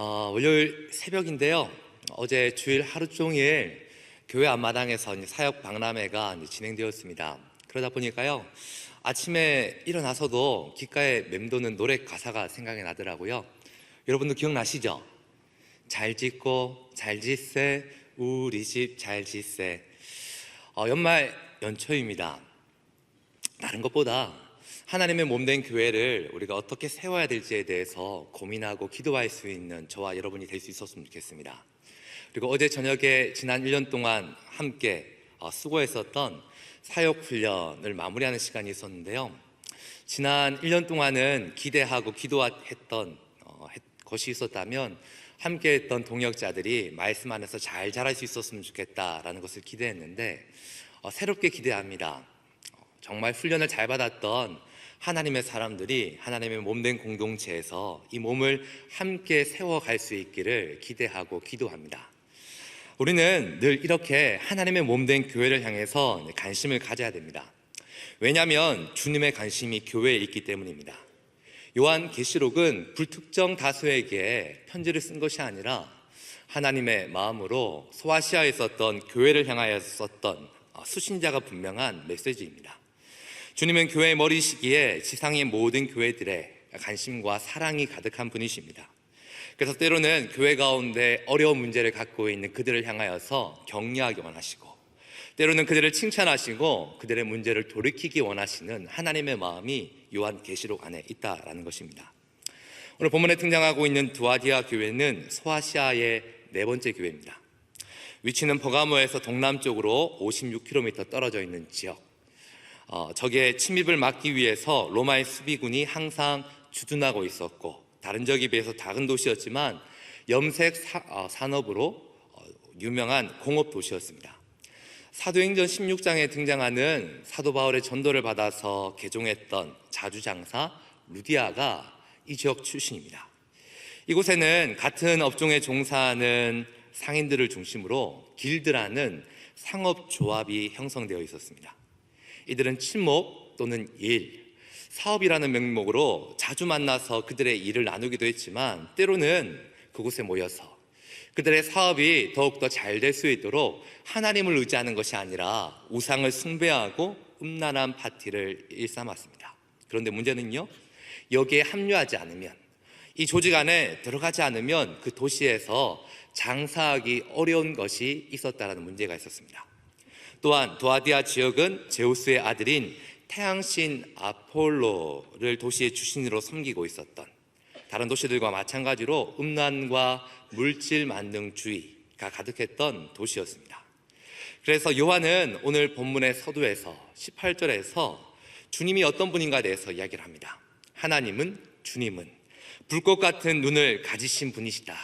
월요일 새벽인데요. 어제 주일 하루 종일 교회 앞마당에서 사역 박람회가 진행되었습니다. 그러다 보니까요, 아침에 일어나서도 귓가에 맴도는 노래 가사가 생각이 나더라고요. 여러분도 기억나시죠? 잘 짓고 잘 짓세 우리 집 잘 짓세. 연말 연초입니다. 다른 것보다 하나님의 몸된 교회를 우리가 어떻게 세워야 될지에 대해서 고민하고 기도할 수 있는 저와 여러분이 될 수 있었으면 좋겠습니다. 그리고 어제 저녁에 지난 1년 동안 함께 수고했었던 사역훈련을 마무리하는 시간이 있었는데요. 지난 1년 동안은 기대하고 기도했던 것이 있었다면 함께 했던 동역자들이 말씀 안에서 잘 자랄 수 있었으면 좋겠다라는 것을 기대했는데 새롭게 기대합니다. 정말 훈련을 잘 받았던 하나님의 사람들이 하나님의 몸된 공동체에서 이 몸을 함께 세워갈 수 있기를 기대하고 기도합니다. 우리는 늘 이렇게 하나님의 몸된 교회를 향해서 관심을 가져야 됩니다. 왜냐하면 주님의 관심이 교회에 있기 때문입니다. 요한계시록은 불특정 다수에게 편지를 쓴 것이 아니라 하나님의 마음으로 소아시아에 있었던 교회를 향하여 썼던 수신자가 분명한 메시지입니다. 주님은 교회의 머리시기에 지상의 모든 교회들의 관심과 사랑이 가득한 분이십니다. 그래서 때로는 교회 가운데 어려운 문제를 갖고 있는 그들을 향하여서 격려하기 원하시고, 때로는 그들을 칭찬하시고 그들의 문제를 돌이키기 원하시는 하나님의 마음이 요한계시록 안에 있다라는 것입니다. 오늘 본문에 등장하고 있는 두아디아 교회는 소아시아의 네 번째 교회입니다. 위치는 버가모에서 동남쪽으로 56km 떨어져 있는 지역. 적의 침입을 막기 위해서 로마의 수비군이 항상 주둔하고 있었고, 다른 지역에 비해서 작은 도시였지만 염색 산업으로 유명한 공업 도시였습니다. 사도행전 16장에 등장하는 사도 바울의 전도를 받아서 개종했던 자주장사 루디아가 이 지역 출신입니다. 이곳에는 같은 업종에 종사하는 상인들을 중심으로 길드라는 상업조합이 형성되어 있었습니다. 이들은 친목 또는 일, 사업이라는 명목으로 자주 만나서 그들의 일을 나누기도 했지만, 때로는 그곳에 모여서 그들의 사업이 더욱더 잘 될 수 있도록 하나님을 의지하는 것이 아니라 우상을 숭배하고 음란한 파티를 일삼았습니다. 그런데 문제는요, 여기에 합류하지 않으면, 이 조직 안에 들어가지 않으면 그 도시에서 장사하기 어려운 것이 있었다는 문제가 있었습니다. 또한 두아디아 지역은 제우스의 아들인 태양신 아폴로를 도시의 주신으로 섬기고 있었던, 다른 도시들과 마찬가지로 음란과 물질 만능주의가 가득했던 도시였습니다. 그래서 요한은 오늘 본문의 서두에서 18절에서 주님이 어떤 분인가에 대해서 이야기를 합니다. 하나님은, 주님은 불꽃 같은 눈을 가지신 분이시다.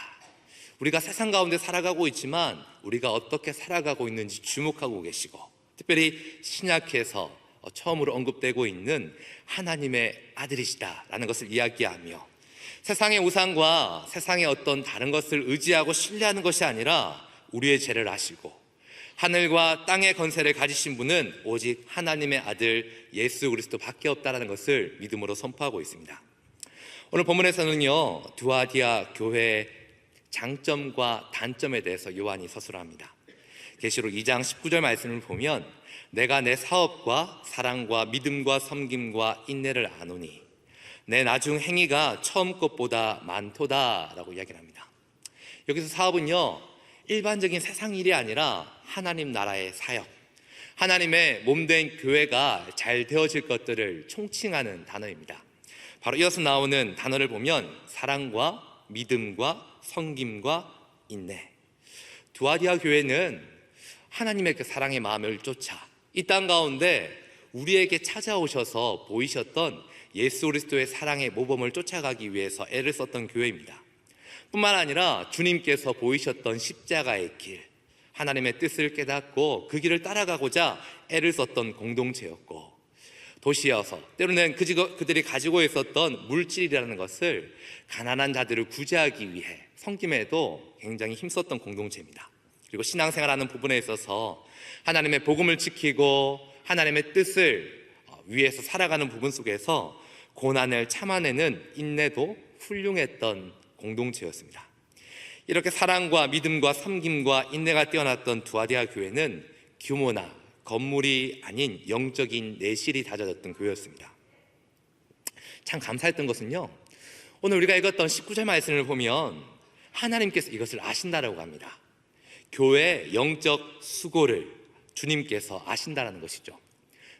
우리가 세상 가운데 살아가고 있지만 우리가 어떻게 살아가고 있는지 주목하고 계시고, 특별히 신약에서 처음으로 언급되고 있는 하나님의 아들이시다라는 것을 이야기하며, 세상의 우상과 세상의 어떤 다른 것을 의지하고 신뢰하는 것이 아니라 우리의 죄를 아시고 하늘과 땅의 권세를 가지신 분은 오직 하나님의 아들 예수 그리스도밖에 없다는 것을 믿음으로 선포하고 있습니다. 오늘 본문에서는요, 두아디아 교회의 장점과 단점에 대해서 요한이 서술합니다. 계시록 2장 19절 말씀을 보면, 내가 내 사업과 사랑과 믿음과 섬김과 인내를 아노니 내 나중 행위가 처음 것보다 많도다 라고 이야기를 합니다. 여기서 사업은요, 일반적인 세상 일이 아니라 하나님 나라의 사역, 하나님의 몸된 교회가 잘 되어질 것들을 총칭하는 단어입니다. 바로 이어서 나오는 단어를 보면 사랑과 믿음과 섬김과 인내. 두아디아 교회는 하나님의 그 사랑의 마음을 쫓아 이 땅 가운데 우리에게 찾아오셔서 보이셨던 예수 그리스도의 사랑의 모범을 쫓아가기 위해서 애를 썼던 교회입니다. 뿐만 아니라 주님께서 보이셨던 십자가의 길, 하나님의 뜻을 깨닫고 그 길을 따라가고자 애를 썼던 공동체였고, 도시여서 때로는 그들이 가지고 있었던 물질이라는 것을 가난한 자들을 구제하기 위해 섬김에도 굉장히 힘썼던 공동체입니다. 그리고 신앙생활하는 부분에 있어서 하나님의 복음을 지키고 하나님의 뜻을 위해서 살아가는 부분 속에서 고난을 참아내는 인내도 훌륭했던 공동체였습니다. 이렇게 사랑과 믿음과 섬김과 인내가 뛰어났던 두아디아 교회는 규모나 건물이 아닌 영적인 내실이 다져졌던 교회였습니다. 참 감사했던 것은요, 오늘 우리가 읽었던 19절 말씀을 보면 하나님께서 이것을 아신다라고 합니다. 교회의 영적 수고를 주님께서 아신다라는 것이죠.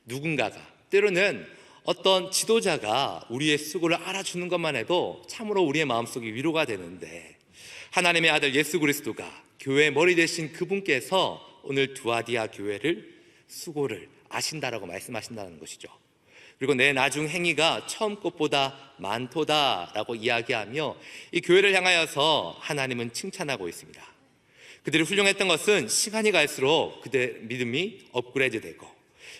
누군가가, 때로는 어떤 지도자가 우리의 수고를 알아주는 것만 해도 참으로 우리의 마음속에 위로가 되는데, 하나님의 아들 예수 그리스도가 교회의 머리 되신 그분께서 오늘 두아디아 교회를 수고를 아신다라고 말씀하신다는 것이죠. 그리고 내 나중 행위가 처음 것보다 많도다라고 이야기하며 이 교회를 향하여서 하나님은 칭찬하고 있습니다. 그들이 훌륭했던 것은 시간이 갈수록 그들의 믿음이 업그레이드되고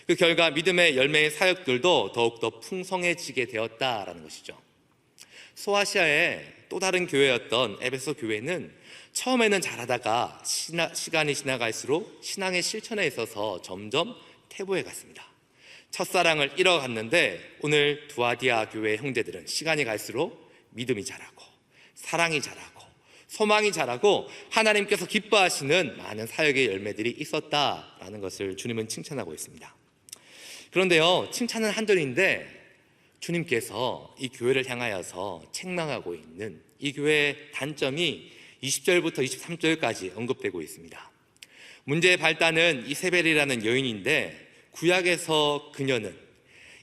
그 결과 믿음의 열매의 사역들도 더욱더 풍성해지게 되었다라는 것이죠. 소아시아의 또 다른 교회였던 에베소 교회는 처음에는 잘하다가 시간이 지나갈수록 신앙의 실천에 있어서 점점 퇴보해 갔습니다. 첫사랑을 잃어갔는데 오늘 두아디아 교회 형제들은 시간이 갈수록 믿음이 자라고 사랑이 자라고 소망이 자라고 하나님께서 기뻐하시는 많은 사역의 열매들이 있었다라는 것을 주님은 칭찬하고 있습니다. 그런데요, 칭찬은 한절인데 주님께서 이 교회를 향하여서 책망하고 있는 이 교회의 단점이 20절부터 23절까지 언급되고 있습니다. 문제의 발단은 이세벨이라는 여인인데 구약에서 그녀는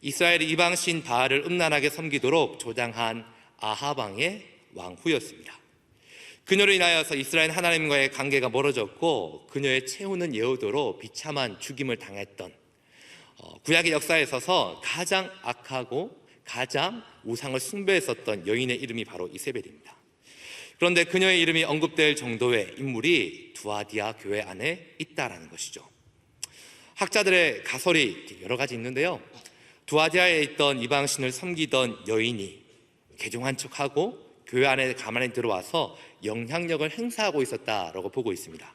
이스라엘의 이방신 바알을 음란하게 섬기도록 조장한 아합 왕의 왕후였습니다. 그녀로 인하여서 이스라엘 하나님과의 관계가 멀어졌고 그녀의 채우는 예후도로 비참한 죽임을 당했던 구약의 역사에 있어서 가장 악하고 가장 우상을 숭배했었던 여인의 이름이 바로 이세벨입니다. 그런데 그녀의 이름이 언급될 정도의 인물이 두아디아 교회 안에 있다라는 것이죠. 학자들의 가설이 여러 가지 있는데요, 두아디아에 있던 이방신을 섬기던 여인이 개종한 척하고 교회 안에 가만히 들어와서 영향력을 행사하고 있었다라고 보고 있습니다.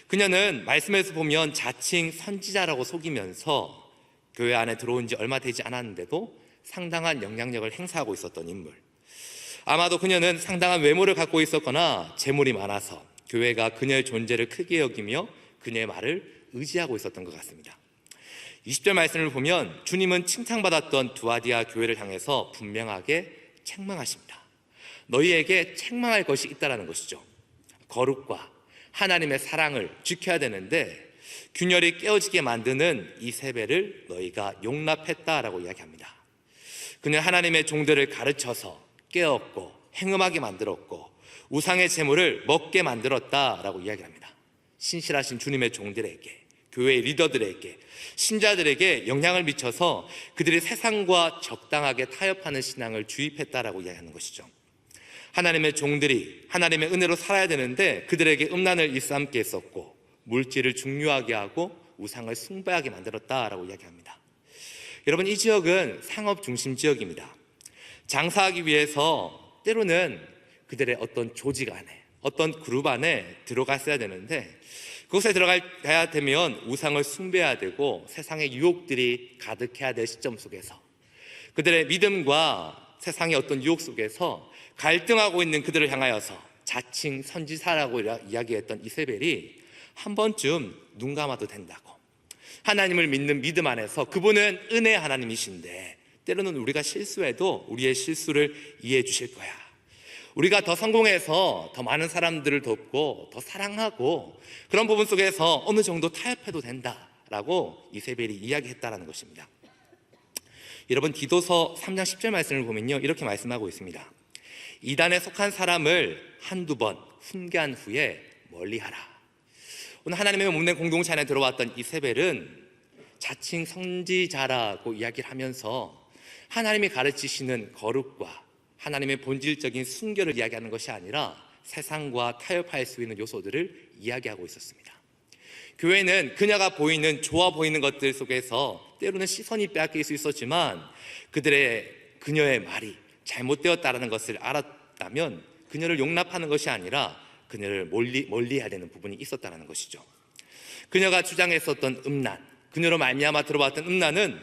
그녀는 말씀에서 보면 자칭 선지자라고 속이면서 교회 안에 들어온 지 얼마 되지 않았는데도 상당한 영향력을 행사하고 있었던 인물. 아마도 그녀는 상당한 외모를 갖고 있었거나 재물이 많아서 교회가 그녀의 존재를 크게 여기며 그녀의 말을 의지하고 있었던 것 같습니다. 20절 말씀을 보면 주님은 칭찬받았던 두아디아 교회를 향해서 분명하게 책망하십니다. 너희에게 책망할 것이 있다는 것이죠. 거룩과 하나님의 사랑을 지켜야 되는데 균열이 깨어지게 만드는 이세벨을 너희가 용납했다라고 이야기합니다. 그는 하나님의 종들을 가르쳐서 깨었고 행음하게 만들었고 우상의 재물을 먹게 만들었다라고 이야기합니다. 신실하신 주님의 종들에게, 교회의 리더들에게, 신자들에게 영향을 미쳐서 그들이 세상과 적당하게 타협하는 신앙을 주입했다라고 이야기하는 것이죠. 하나님의 종들이 하나님의 은혜로 살아야 되는데 그들에게 음란을 일삼게 했었고 물질을 중요하게 하고 우상을 숭배하게 만들었다라고 이야기합니다. 여러분, 이 지역은 상업 중심 지역입니다. 장사하기 위해서 때로는 그들의 어떤 조직 안에, 어떤 그룹 안에 들어갔어야 되는데 그곳에 들어가야 되면 우상을 숭배해야 되고 세상의 유혹들이 가득해야 될 시점 속에서 그들의 믿음과 세상의 어떤 유혹 속에서 갈등하고 있는 그들을 향하여서 자칭 선지사라고 이야기했던 이세벨이 한 번쯤 눈 감아도 된다고, 하나님을 믿는 믿음 안에서 그분은 은혜 하나님이신데 때로는 우리가 실수해도 우리의 실수를 이해해 주실 거야, 우리가 더 성공해서 더 많은 사람들을 돕고 더 사랑하고 그런 부분 속에서 어느 정도 타협해도 된다라고 이세벨이 이야기했다라는 것입니다. 여러분, 디도서 3장 10절 말씀을 보면요, 이렇게 말씀하고 있습니다. 이단에 속한 사람을 한두 번 훈계한 후에 멀리하라. 오늘 하나님의 몸된 공동체 안에 들어왔던 이세벨은 자칭 선지자라고 이야기를 하면서 하나님이 가르치시는 거룩과 하나님의 본질적인 순결을 이야기하는 것이 아니라 세상과 타협할 수 있는 요소들을 이야기하고 있었습니다. 교회는 그녀가 보이는, 좋아 보이는 것들 속에서 때로는 시선이 빼앗길 수 있었지만 그녀의 말이 잘못되었다는 것을 알았다면 그녀를 용납하는 것이 아니라 그녀를 멀리해야 되는 부분이 있었다는 것이죠. 그녀가 주장했었던 음란, 그녀로 말미암아 들어왔던 음란은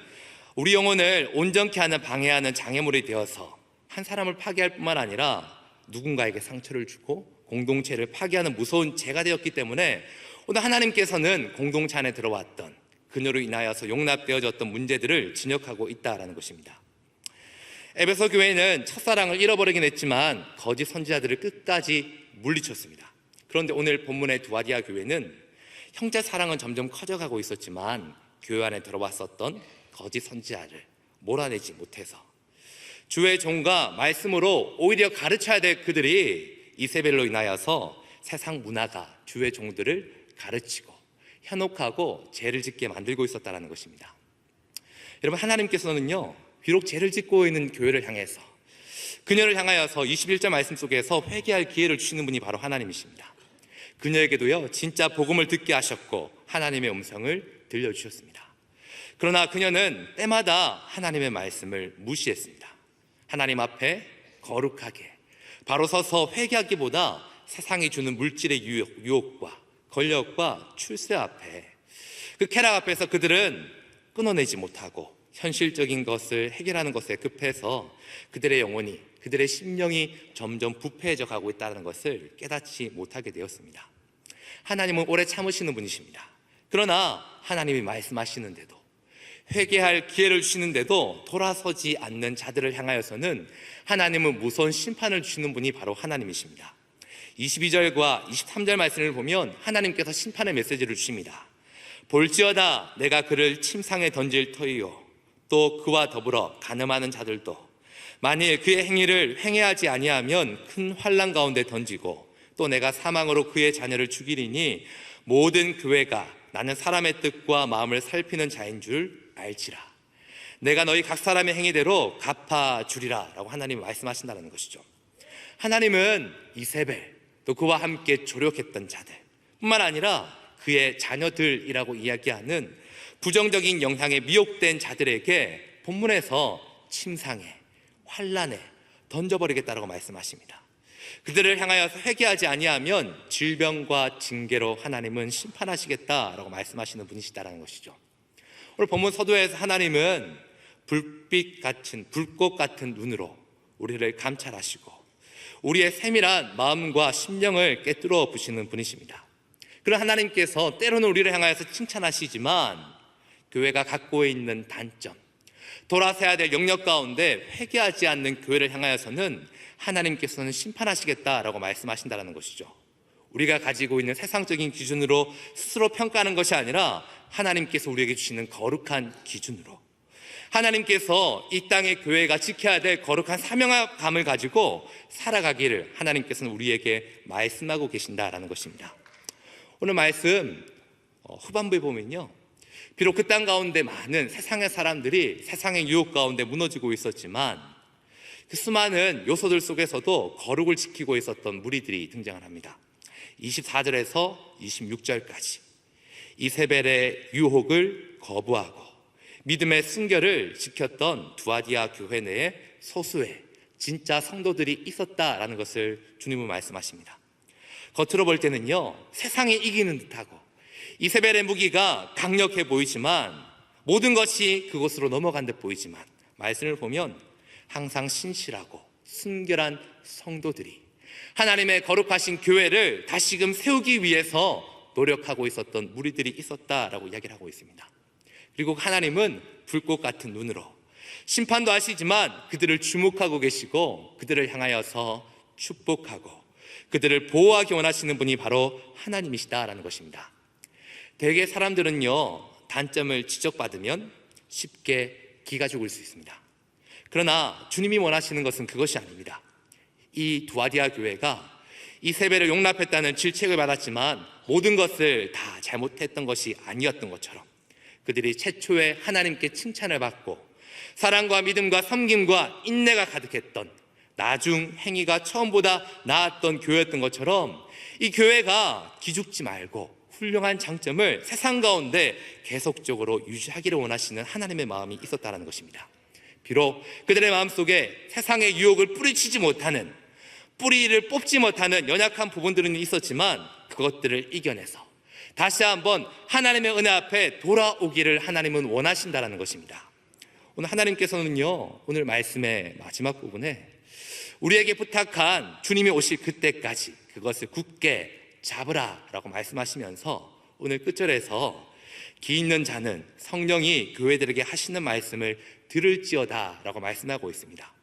우리 영혼을 온전케 하는, 방해하는 장애물이 되어서 한 사람을 파괴할 뿐만 아니라 누군가에게 상처를 주고 공동체를 파괴하는 무서운 죄가 되었기 때문에 오늘 하나님께서는 공동체 안에 들어왔던 그녀로 인하여서 용납되어졌던 문제들을 진역하고 있다라는 것입니다. 에베소 교회는 첫사랑을 잃어버리긴 했지만 거짓 선지자들을 끝까지 물리쳤습니다. 그런데 오늘 본문의 두아디아 교회는 형제 사랑은 점점 커져가고 있었지만 교회 안에 들어왔었던 거짓 선지자를 몰아내지 못해서 주의 종과 말씀으로 오히려 가르쳐야 될 그들이 이세벨로 인하여서 세상 문화가 주의 종들을 가르치고 현혹하고 죄를 짓게 만들고 있었다는 것입니다. 여러분, 하나님께서는요, 비록 죄를 짓고 있는 교회를 향해서 그녀를 향하여서 21절 말씀 속에서 회개할 기회를 주시는 분이 바로 하나님이십니다. 그녀에게도요, 진짜 복음을 듣게 하셨고 하나님의 음성을 들려주셨습니다. 그러나 그녀는 때마다 하나님의 말씀을 무시했습니다. 하나님 앞에 거룩하게 바로 서서 회개하기보다 세상이 주는 물질의 유혹과 권력과 출세 앞에, 그 쾌락 앞에서 그들은 끊어내지 못하고 현실적인 것을 해결하는 것에 급해서 그들의 영혼이, 그들의 심령이 점점 부패해져 가고 있다는 것을 깨닫지 못하게 되었습니다. 하나님은 오래 참으시는 분이십니다. 그러나 하나님이 말씀하시는데도, 회개할 기회를 주시는데도 돌아서지 않는 자들을 향하여서는 하나님은 무서운 심판을 주시는 분이 바로 하나님이십니다. 22절과 23절 말씀을 보면 하나님께서 심판의 메시지를 주십니다. 볼지어다 내가 그를 침상에 던질 터이요 또 그와 더불어 간음하는 자들도 만일 그의 행위를 횡회하지 아니하면 큰 환난 가운데 던지고 또 내가 사망으로 그의 자녀를 죽이리니 모든 교회가 나는 사람의 뜻과 마음을 살피는 자인 줄 알지라. 내가 너희 각 사람의 행위대로 갚아주리라 라고 하나님이 말씀하신다는 것이죠. 하나님은 이세벨 또 그와 함께 조력했던 자들 뿐만 아니라 그의 자녀들이라고 이야기하는 부정적인 영향에 미혹된 자들에게 본문에서 침상에, 환난에 던져버리겠다라고 말씀하십니다. 그들을 향하여서 회개하지 아니하면 질병과 징계로 하나님은 심판하시겠다라고 말씀하시는 분이시다라는 것이죠. 오늘 본문 서두에서 하나님은 불빛 같은, 불꽃 같은 눈으로 우리를 감찰하시고 우리의 세밀한 마음과 심령을 꿰뚫어 보시는 분이십니다. 그런 하나님께서 때로는 우리를 향하여서 칭찬하시지만 교회가 갖고 있는 단점, 돌아서야 될 영역 가운데 회개하지 않는 교회를 향하여서는 하나님께서는 심판하시겠다라고 말씀하신다는 것이죠. 우리가 가지고 있는 세상적인 기준으로 스스로 평가하는 것이 아니라 하나님께서 우리에게 주시는 거룩한 기준으로, 하나님께서 이 땅의 교회가 지켜야 될 거룩한 사명감을 가지고 살아가기를 하나님께서는 우리에게 말씀하고 계신다라는 것입니다. 오늘 말씀 후반부에 보면요, 비록 그 땅 가운데 많은 세상의 사람들이 세상의 유혹 가운데 무너지고 있었지만 그 수많은 요소들 속에서도 거룩을 지키고 있었던 무리들이 등장을 합니다. 24절에서 26절까지 이세벨의 유혹을 거부하고 믿음의 순결을 지켰던 두아디아 교회 내에 소수의 진짜 성도들이 있었다라는 것을 주님은 말씀하십니다. 겉으로 볼 때는요, 세상이 이기는 듯하고 이세벨의 무기가 강력해 보이지만 모든 것이 그곳으로 넘어간 듯 보이지만 말씀을 보면 항상 신실하고 순결한 성도들이 하나님의 거룩하신 교회를 다시금 세우기 위해서 노력하고 있었던 무리들이 있었다라고 이야기를 하고 있습니다. 그리고 하나님은 불꽃 같은 눈으로 심판도 하시지만 그들을 주목하고 계시고 그들을 향하여서 축복하고 그들을 보호하기 원하시는 분이 바로 하나님이시다라는 것입니다. 대개 사람들은요, 단점을 지적받으면 쉽게 기가 죽을 수 있습니다. 그러나 주님이 원하시는 것은 그것이 아닙니다. 이 두아디아 교회가 이세벨을 용납했다는 질책을 받았지만 모든 것을 다 잘못했던 것이 아니었던 것처럼 그들이 최초에 하나님께 칭찬을 받고 사랑과 믿음과 섬김과 인내가 가득했던 나중 행위가 처음보다 나았던 교회였던 것처럼 이 교회가 기죽지 말고 훌륭한 장점을 세상 가운데 계속적으로 유지하기를 원하시는 하나님의 마음이 있었다는 것입니다. 비록 그들의 마음속에 세상의 유혹을 뿌리치지 못하는, 뿌리를 뽑지 못하는 연약한 부분들은 있었지만 그것들을 이겨내서 다시 한번 하나님의 은혜 앞에 돌아오기를 하나님은 원하신다는 것입니다. 오늘 하나님께서는요, 오늘 말씀의 마지막 부분에 우리에게 부탁한 주님이 오실 그때까지 그것을 굳게 잡으라 라고 말씀하시면서 오늘 끝절에서 기 있는 자는 성령이 교회들에게 하시는 말씀을 들을지어다 라고 말씀하고 있습니다.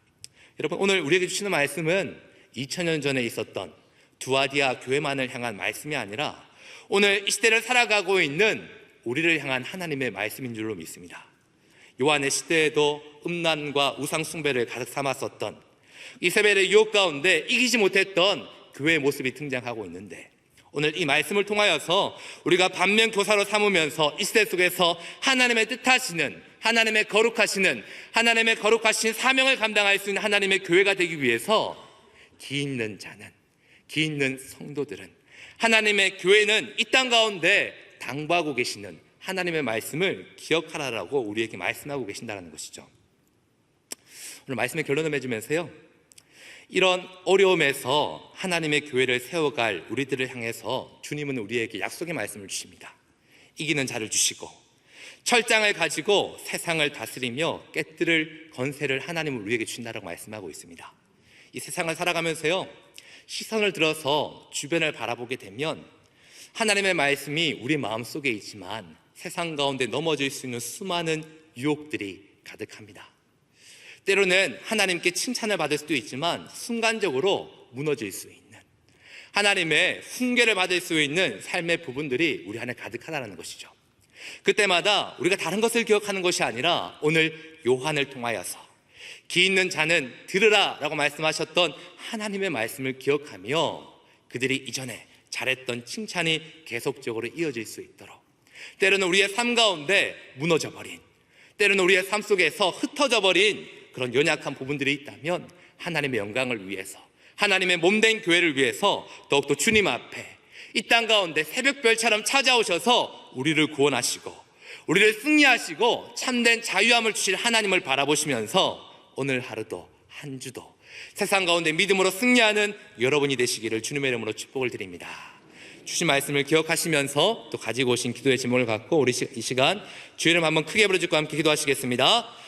여러분, 오늘 우리에게 주시는 말씀은 2000년 전에 있었던 두아디아 교회만을 향한 말씀이 아니라 오늘 이 시대를 살아가고 있는 우리를 향한 하나님의 말씀인 줄로 믿습니다. 요한의 시대에도 음란과 우상 숭배를 가득 삼았었던 이세벨의 유혹 가운데 이기지 못했던 교회의 모습이 등장하고 있는데, 오늘 이 말씀을 통하여서 우리가 반면교사로 삼으면서 이 시대 속에서 하나님의 뜻하시는, 하나님의 거룩하신 사명을 감당할 수 있는 하나님의 교회가 되기 위해서 기 있는 자는, 기 있는 성도들은, 하나님의 교회는 이 땅 가운데 당부하고 계시는 하나님의 말씀을 기억하라라고 우리에게 말씀하고 계신다는 것이죠. 오늘 말씀의 결론을 맺으면서요, 이런 어려움에서 하나님의 교회를 세워갈 우리들을 향해서 주님은 우리에게 약속의 말씀을 주십니다. 이기는 자를 주시고 철장을 가지고 세상을 다스리며 깨뜨릴 건세를 하나님은 우리에게 주신다라고 말씀하고 있습니다. 이 세상을 살아가면서요, 시선을 들어서 주변을 바라보게 되면 하나님의 말씀이 우리 마음속에 있지만 세상 가운데 넘어질 수 있는 수많은 유혹들이 가득합니다. 때로는 하나님께 칭찬을 받을 수도 있지만 순간적으로 무너질 수 있는, 하나님의 훈계를 받을 수 있는 삶의 부분들이 우리 안에 가득하다는 것이죠. 그때마다 우리가 다른 것을 기억하는 것이 아니라 오늘 요한을 통하여서 기 있는 자는 들으라 라고 말씀하셨던 하나님의 말씀을 기억하며 그들이 이전에 잘했던 칭찬이 계속적으로 이어질 수 있도록, 때로는 우리의 삶 가운데 무너져버린, 때로는 우리의 삶 속에서 흩어져버린 그런 연약한 부분들이 있다면 하나님의 영광을 위해서, 하나님의 몸된 교회를 위해서 더욱더 주님 앞에 이 땅 가운데 새벽별처럼 찾아오셔서 우리를 구원하시고 우리를 승리하시고 참된 자유함을 주실 하나님을 바라보시면서 오늘 하루도 한 주도 세상 가운데 믿음으로 승리하는 여러분이 되시기를 주님의 이름으로 축복을 드립니다. 주신 말씀을 기억하시면서 또 가지고 오신 기도의 제목을 갖고 우리 이 시간 주의 이름 한번 크게 부르짖고 함께 기도하시겠습니다.